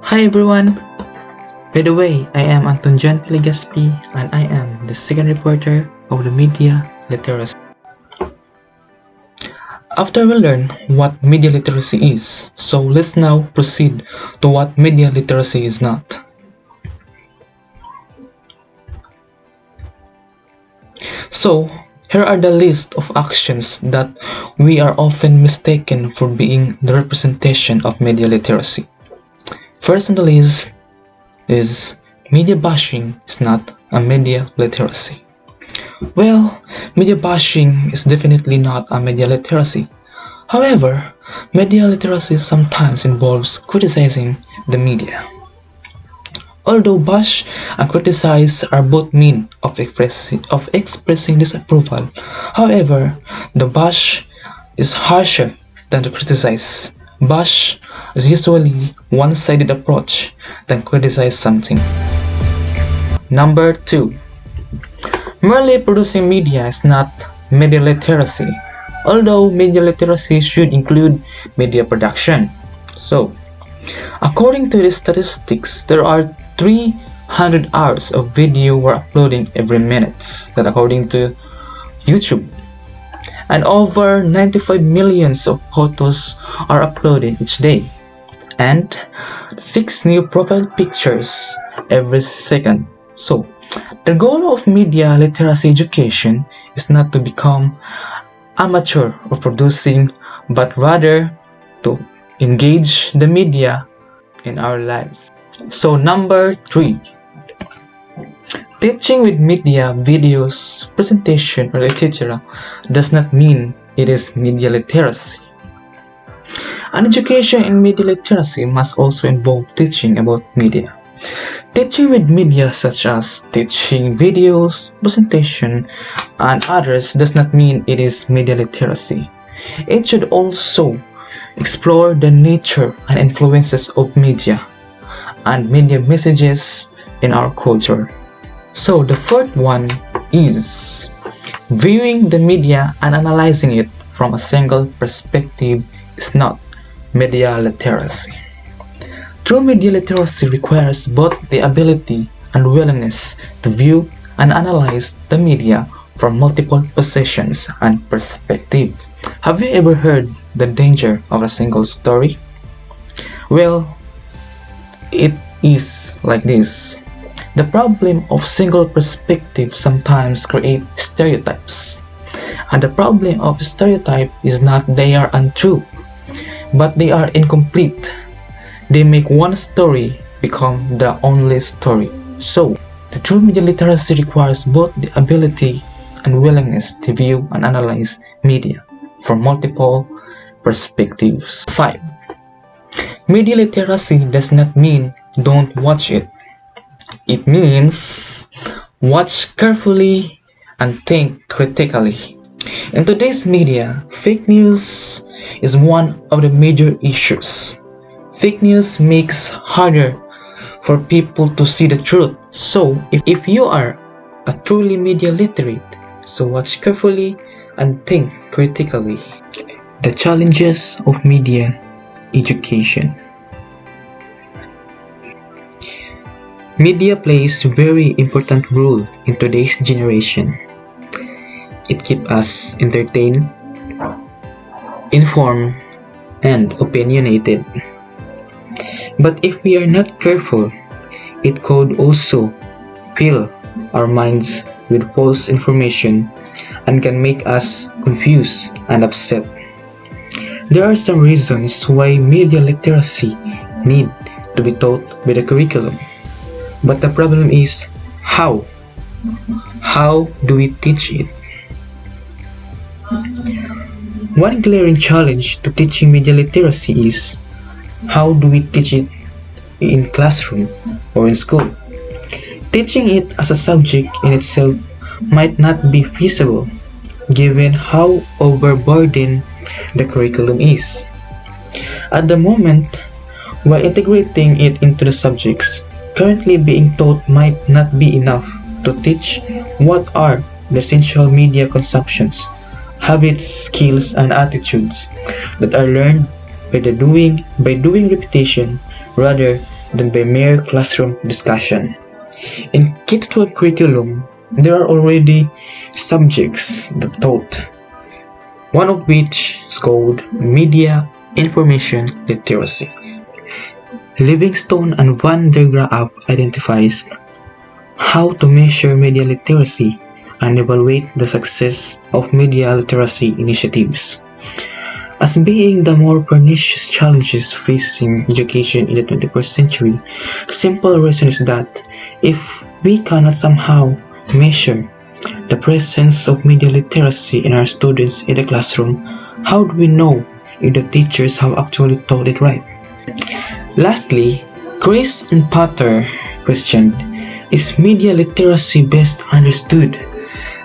Hi everyone! By the way, I am Anton John Piligaspi and I am the second reporter of the Media Literacy. After we learn what media literacy is, so let's now proceed to what media literacy is not. So, here are the list of actions that we are often mistaken for being the representation of media literacy. First on the list is media bashing is not a media literacy. Well, media bashing is definitely not a media literacy. However, media literacy sometimes involves criticizing the media. Although bash and criticize are both means of expressing disapproval, however, the bash is harsher than the criticize. Bash is usually one-sided approach than criticize something. Number 2. Merely producing media is not media literacy, although media literacy should include media production. So, according to the statistics, there are 300 hours of video were uploading every minute, that according to YouTube. And over 95 millions of photos are uploaded each day. And 6 new profile pictures every second. So, the goal of media literacy education is not to become amateur of producing, but rather to engage the media in our lives. So number 3, teaching with media, videos, presentation, or etc. does not mean it is media literacy. An education in media literacy must also involve teaching about media. Teaching with media such as teaching videos, presentation, and others does not mean it is media literacy. It should also explore the nature and influences of media and media messages in our culture. So the fourth one is viewing the media and analyzing it from a single perspective is not media literacy. True media literacy requires both the ability and willingness to view and analyze the media from multiple positions and perspectives. Have you ever heard the danger of a single story? Well, it is like this. The problem of single perspective sometimes create stereotypes. And the problem of stereotype is not they are untrue, but they are incomplete. They make one story become the only story. So, the true media literacy requires both the ability and willingness to view and analyze media from multiple perspectives. 5. Media literacy does not mean don't watch it. It means watch carefully and think critically. In today's media, fake news is one of the major issues. Fake news makes harder for people to see the truth. So, if you are a truly media literate, so watch carefully and think critically. The challenges of media education. Media plays a very important role in today's generation. It keeps us entertained, informed, and opinionated. But if we are not careful, it could also fill our minds with false information and can make us confused and upset. There are some reasons why media literacy need to be taught with a curriculum. But the problem is how? How do we teach it? One glaring challenge to teaching media literacy is how do we teach it in classroom or in school? Teaching it as a subject in itself might not be feasible given how overburdened the curriculum is. At the moment, while integrating it into the subjects currently being taught might not be enough to teach what are the essential media consumptions, habits, skills, and attitudes that are learned by doing repetition rather than by mere classroom discussion. In K-12 curriculum, there are already subjects that taught, one of which is called Media Information Literacy. Livingstone and Van der Graaf identifies how to measure media literacy and evaluate the success of media literacy initiatives as being the more pernicious challenges facing education in the 21st century. Simple reason is that if we cannot somehow measure the presence of media literacy in our students in the classroom, how do we know if the teachers have actually taught it right? Lastly, Grace and Potter questioned, is media literacy best understood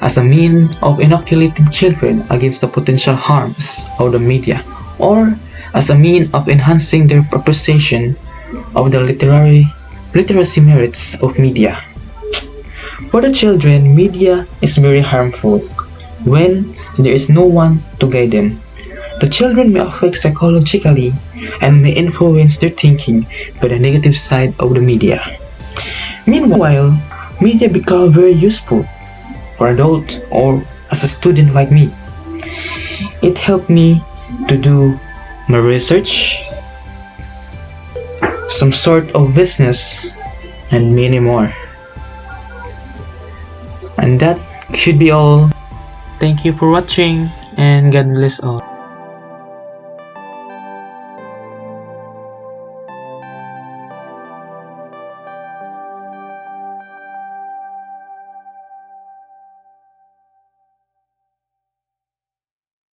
as a means of inoculating children against the potential harms of the media, or as a means of enhancing their appreciation of the literacy merits of media? For the children, media is very harmful when there is no one to guide them. The children may affect psychologically and may influence their thinking by the negative side of the media. Meanwhile, media become very useful for adult or as a student like me. It helped me to do my research, some sort of business, and many more. And that should be all. Thank you for watching and God bless all.